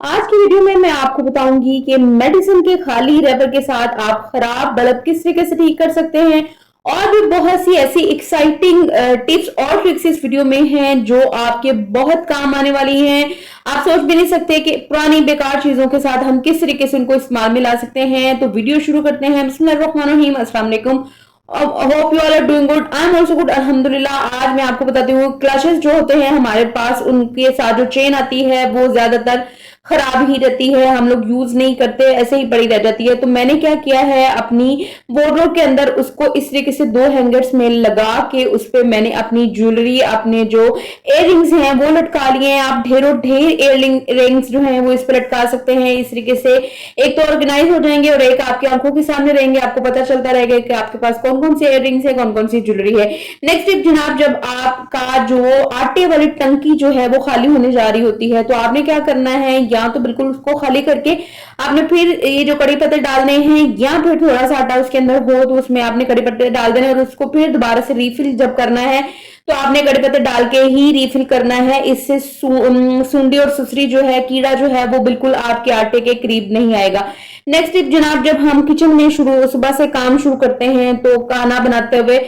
आज की वीडियो में मैं आपको बताऊंगी कि मेडिसिन के खाली रबर के साथ आप खराब बल्ब किस तरीके से ठीक कर सकते हैं। और भी बहुत सी ऐसी एक्साइटिंग टिप्स और ट्रिक्स इस वीडियो में हैं जो आपके बहुत काम आने वाली हैं। आप सोच भी नहीं सकते कि पुरानी बेकार चीजों के साथ हम किस तरीके से उनको इस्तेमाल में ला सकते हैं। तो वीडियो शुरू करते हैं। बिस्मिल्लाहिर्रहमानिर्रहीम, अस्सलाम वालेकुम। Hope you all are doing good. I am also good, अल्हम्दुलिल्लाह। आज मैं आपको बताती हूँ क्लचेस जो होते हैं हमारे पास, उनके साथ जो चेन आती है वो ज्यादातर खराब ही रहती है, हम लोग यूज नहीं करते, ऐसे ही पड़ी रह जाती है। तो मैंने क्या किया है, अपनी वार्डरोब के अंदर उसको इस तरीके से दो हैंगर्स में लगा के उस पे मैंने अपनी ज्वेलरी, अपने जो इयररिंग्स हैं वो लटका लिए हैं। आप ढेरों ढेर इयररिंग्स जो हैं वो इस पे लटका सकते हैं। इस तरीके से एक तो ऑर्गेनाइज हो जाएंगे और एक आपकी आंखों के सामने रहेंगे, आपको पता चलता रहेगा कि आपके पास कौन कौन से इयररिंग्स है, कौन कौन सी ज्वेलरी है। नेक्स्ट टिप जनाब, जब आपका जो आटे वाली टंकी जो है वो खाली होने जा रही होती है तो आपने क्या करना है, या तो बिल्कुल उसको खाली करके आपने फिर ये जो कड़ी पत्ते डालने हैं, या फिर थोड़ा सा आटा उसके अंदर हो तो उसमें आपने कड़ी पत्ते डाल देने और उसको फिर दोबारा से रिफिल जब करना है तो आपने कड़ी पत्ते डाल के ही रिफिल करना है। इससे सुंडी और सुसरी जो है, कीड़ा जो है वो बिल्कुल आपके आटे के करीब नहीं आएगा। नेक्स्ट टिप जनाब, जब हम किचन में सुबह से काम शुरू करते हैं तो खाना बनाते हुए,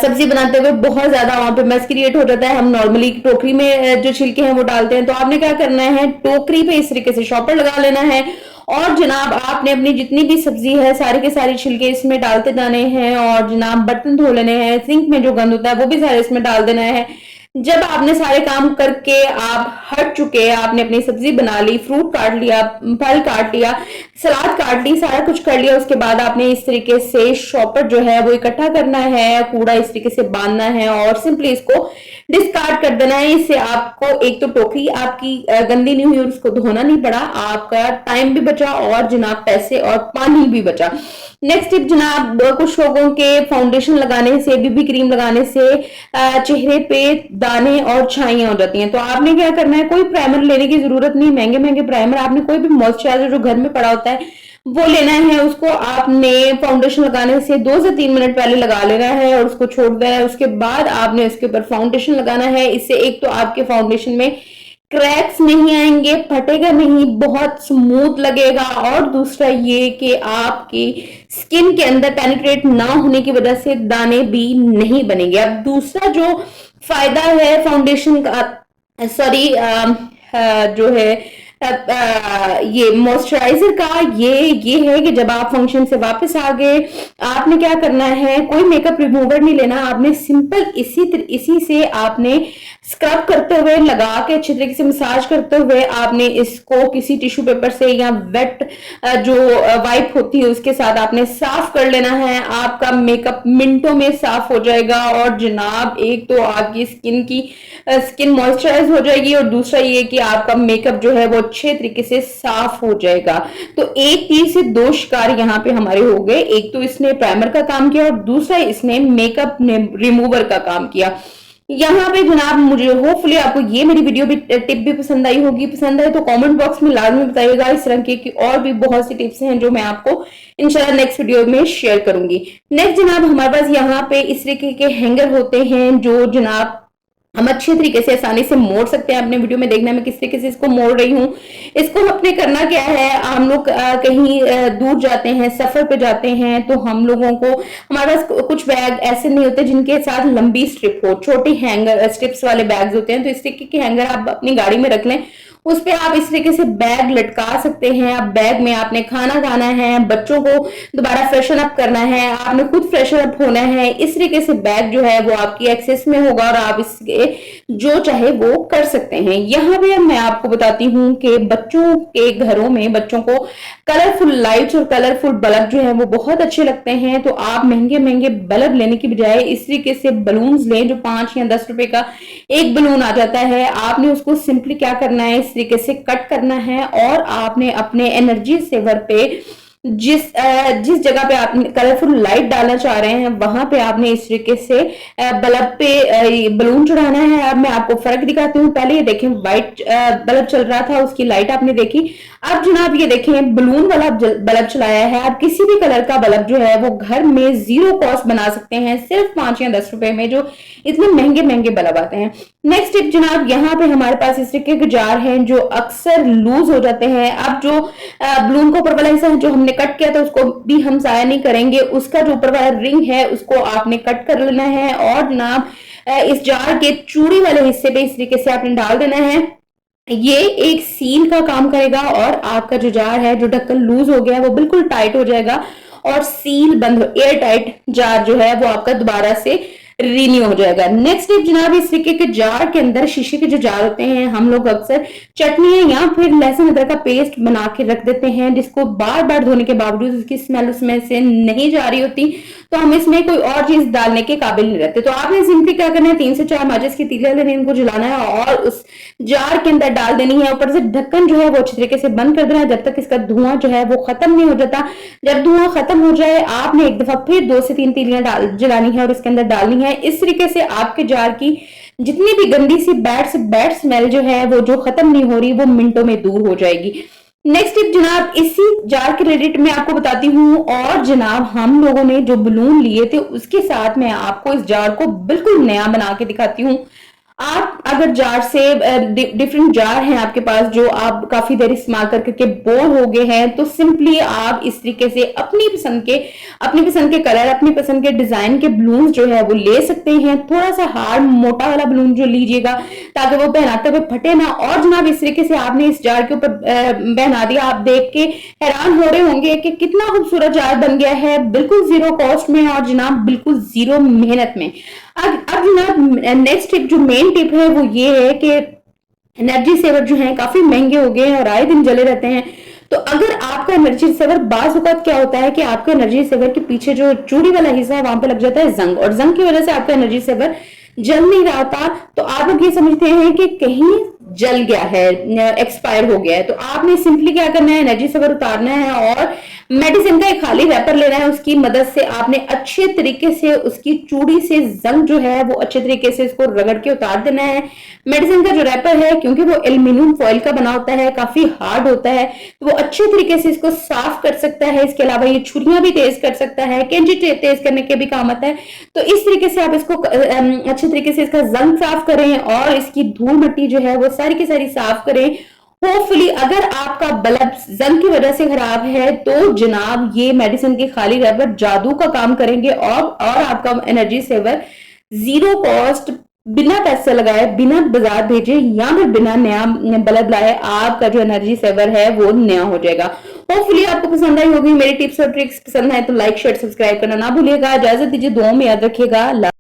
सब्जी बनाते हुए बहुत ज्यादा वहां पे मेस क्रिएट हो जाता है। हम नॉर्मली टोकरी में जो छिलके हैं वो डालते हैं, तो आपने क्या करना है, टोकरी पे इस तरीके से शॉपर लगा लेना है और जनाब आपने अपनी जितनी भी सब्जी है सारी के सारी छिलके इसमें डालते जाने हैं। और जनाब बर्तन धो लेने हैं, सिंक में जो गंद होता है वो भी सारे इसमें डाल देना है। जब आपने सारे काम करके आप हट चुके, आपने अपनी सब्जी बना ली, फ्रूट काट लिया, फल काट लिया, सलाद काट ली, सारा कुछ कर लिया, उसके बाद आपने इस तरीके से शॉपर जो है वो इकट्ठा करना है, कूड़ा इस तरीके से बांधना है और सिंपली इसको डिस्कार्ड कर देना है। इससे आपको एक तो टोकरी आपकी गंदी नहीं हुई और उसको धोना नहीं पड़ा, आपका टाइम भी बचा और जनाब पैसे और पानी भी बचा। नेक्स्ट टिप जनाब, कुछ लोगों के फाउंडेशन लगाने से, बीबी क्रीम लगाने से चेहरे पे दाने और छाइयां हो जाती हैं। तो आपने क्या करना है, कोई प्राइमर लेने की जरूरत नहीं, महंगे महंगे प्राइमर, आपने कोई भी मॉइस्चराइजर जो घर में पड़ा होता है वो लेना है। उसको आपने फाउंडेशन लगाने से 2 से 3 मिनट पहले लगा लेना है और उसको छोड़ देना है। उसके बाद आपने उसके ऊपर फाउंडेशन लगाना है। इससे एक तो आपके फाउंडेशन में क्रैक्स नहीं आएंगे, फटेगा नहीं, बहुत स्मूथ लगेगा। और दूसरा ये कि आपकी स्किन के अंदर पेनिट्रेट ना होने की वजह से दाने भी नहीं बनेंगे। अब दूसरा जो फायदा है फाउंडेशन का, सॉरी जो है ये मॉइस्चराइजर का, ये है कि जब आप फंक्शन से वापस आ गए आपने क्या करना है, कोई मेकअप रिमूवर नहीं लेना, आपने सिंपल इसी से आपने स्क्रब करते हुए, लगा के अच्छी तरीके से मसाज करते हुए आपने इसको किसी टिश्यू पेपर से या वेट जो वाइप होती है उसके साथ आपने साफ कर लेना है। आपका मेकअप मिनटों में साफ हो जाएगा और जनाब एक तो आपकी स्किन मॉइस्चराइज हो जाएगी और दूसरा ये कि आपका मेकअप जो है वो अच्छे तरीके से साफ हो जाएगा। तो एक तीर से दो शिकार यहाँ पे हमारे हो गए, एक तो इसने प्राइमर का काम किया और दूसरा इसने मेकअप रिमूवर का काम किया। यहाँ पे जनाब मुझे होपफुली आपको ये मेरी वीडियो भी टिप भी पसंद आई होगी। पसंद आए तो कमेंट बॉक्स में लाजमी बताइएगा। इस तरह की और भी बहुत सी टिप्स हैं जो मैं आपको इंशाल्लाह नेक्स्ट वीडियो में शेयर करूंगी। नेक्स्ट जनाब हमारे पास यहाँ पे इस तरीके के हैंगर होते हैं जो जनाब हम अच्छे तरीके से आसानी से मोड़ सकते हैं। अपने वीडियो में देखना मैं किस तरीके से इसको मोड़ रही हूँ। इसको अपने करना क्या है, हम लोग कहीं दूर जाते हैं, सफर पे जाते हैं, तो हम लोगों को, हमारे पास कुछ बैग ऐसे नहीं होते जिनके साथ लंबी स्ट्रिप हो, छोटी हैंगर स्ट्रिप्स वाले बैग्स होते हैं। तो इस तरीके के हैंगर आप अपनी गाड़ी में रख लें, उस पे आप इस तरीके से बैग लटका सकते हैं। आप बैग में आपने खाना खाना है, बच्चों को दोबारा फ्रेशन अप करना है, आपने खुद फ्रेशन अप होना है, इस तरीके से बैग जो है वो आपकी एक्सेस में होगा और आप इसके जो चाहे वो कर सकते हैं। यहाँ पे मैं आपको बताती हूँ कि बच्चों के घरों में बच्चों को कलरफुल लाइट्स और कलरफुल बल्ब जो है वो बहुत अच्छे लगते हैं। तो आप महंगे महंगे बल्ब लेने की बजाय इस तरीके से बलून्स लें जो 5 या 10 रुपए का एक बलून आ जाता है। आपने उसको सिंपली क्या करना है, इस तरीके से कट करना है और आपने अपने एनर्जी सेवर पे जिस जगह पे आप कलरफुल लाइट डालना चाह रहे हैं वहां पे आपने इस तरीके से बल्ब पे बलून चढ़ाना है। अब मैं आपको फर्क दिखाती हूँ। पहले ये देखें व्हाइट बल्ब चल रहा था, उसकी लाइट आपने देखी। अब जनाब ये देखें बलून वाला बल्ब चलाया है। आप किसी भी कलर का बल्ब जो है वो घर में जीरो कॉस्ट बना सकते हैं, सिर्फ 5 या 10 रुपए में, जो इतने महंगे महंगे बल्ब आते हैं। नेक्स्ट टिप जनाब, यहाँ पे हमारे पास इस तरीके के जार हैं जो अक्सर लूज हो जाते हैं। अब जो बलून का ऊपर वाला हिस्सा जो हमने कट किया था उसको भी हम जाया नहीं करेंगे, उसका जो ऊपर वाला रिंग है उसको आपने कट कर लेना है और जनाब इस जार के चूड़ी वाले हिस्से पे इस तरीके से आपने डाल देना है। ये एक सील का काम करेगा और आपका जो जार है, जो ढक्कन लूज हो गया है, वो बिल्कुल टाइट हो जाएगा और सील बंद, एयर टाइट जार जो है वो आपका दोबारा से रिन्यू हो जाएगा। नेक्स्ट टिप जनाब, इस तरीके के जार के अंदर, शीशे के जो जार होते हैं, हम लोग अक्सर चटनी या फिर लहसुन अदरक का पेस्ट बना के रख देते हैं, जिसको बार बार धोने के बावजूद उसकी स्मेल उसमें से नहीं जा रही होती, तो हम इसमें कोई और चीज डालने के काबिल नहीं रहते। तो आपने सिंपली क्या करना है, 3 से 4 माचिस की तीलियां लेनी, इनको जलाना है और उस जार के अंदर डाल देनी है। ऊपर से ढक्कन जो है वो अच्छी तरीके से बंद कर देना है जब तक इसका धुआं जो है वो खत्म नहीं हो जाता। जब धुआं खत्म हो जाए आपने एक दफा फिर 2 से 3 तीलियां जलानी है और इसके अंदर डालनी है। इस तरीके से आपके जार की जितनी भी गंदी सी बैड स्मेल जो है वो जो खत्म नहीं हो रही, वो मिनटों में दूर हो जाएगी। नेक्स्ट टिप जनाब, इसी जार के रिलेटेड मैं आपको बताती हूँ। और जनाब हम लोगों ने जो बलून लिए थे उसके साथ मैं आपको इस जार को बिल्कुल नया बना के दिखाती हूँ। आप अगर जार से डिफरेंट जार हैं आपके पास जो आप काफी देर इस्तेमाल करके बोर हो गए हैं, तो सिंपली आप इस तरीके से अपनी पसंद के कलर, अपनी पसंद के डिजाइन के बलून जो है वो ले सकते हैं। थोड़ा सा हार्ड मोटा वाला बलून जो लीजिएगा ताकि वो पहनाते हुए फटे ना। और जनाब इस तरीके से आपने इस जार के ऊपर पहना दिया। आप देख के हैरान हो रहे होंगे कि कितना खूबसूरत जार बन गया है, बिल्कुल जीरो कॉस्ट में और जनाब बिल्कुल जीरो मेहनत में। अब जनाब नेक्स्ट टिप, जो मेन टिप है वो ये है कि एनर्जी सेवर जो है काफी महंगे हो गए हैं और आए दिन जले रहते हैं। तो अगर आपका एनर्जी सेवर, बाज वक्त क्या होता है कि आपका एनर्जी सेवर के पीछे जो चूड़ी वाला हिस्सा है वहां पे लग जाता है जंग, और जंग की वजह से आपका एनर्जी सेवर जल नहीं रहा था, तो आप लोग ये समझते हैं कि कहीं जल गया है, एक्सपायर हो गया है। तो आपने सिंपली क्या करना है, एनर्जी सेवर उतारना है और मेडिसिन का एक खाली रैपर लेना है। उसकी मदद से आपने अच्छे तरीके से उसकी चूड़ी से जंग जो है वो अच्छे तरीके से इसको रगड़ के उतार देना है। मेडिसिन का जो रैपर है, क्योंकि वो एल्यूमिनियम फॉइल का बना होता है, काफी हार्ड होता है, तो वो अच्छे तरीके से इसको साफ कर सकता है। इसके अलावा ये छुरियां भी तेज कर सकता है, कैंची तेज करने के भी काम आता है। तो इस तरीके से आप इसको अच्छे तरीके से इसका जंग साफ करें और इसकी धूल मिट्टी जो है वो सारी की सारी साफ करें। होपफुली अगर आपका बल्ब जंग की वजह से खराब है तो जनाब ये मेडिसिन के खाली रैपर जादू का काम करेंगे और आपका एनर्जी सेवर जीरो कॉस्ट, बिना पैसे लगाए, बिना बाजार भेजे या फिर बिना नया बल्ब लाए आपका जो एनर्जी सेवर है वो नया हो जाएगा। होपफुली आपको पसंद आई होगी मेरी टिप्स और ट्रिक्स। पसंद आए तो लाइक शेयर सब्सक्राइब करना ना भूलिएगा। इजाजत दीजिए, दुआओं में याद रखिएगा।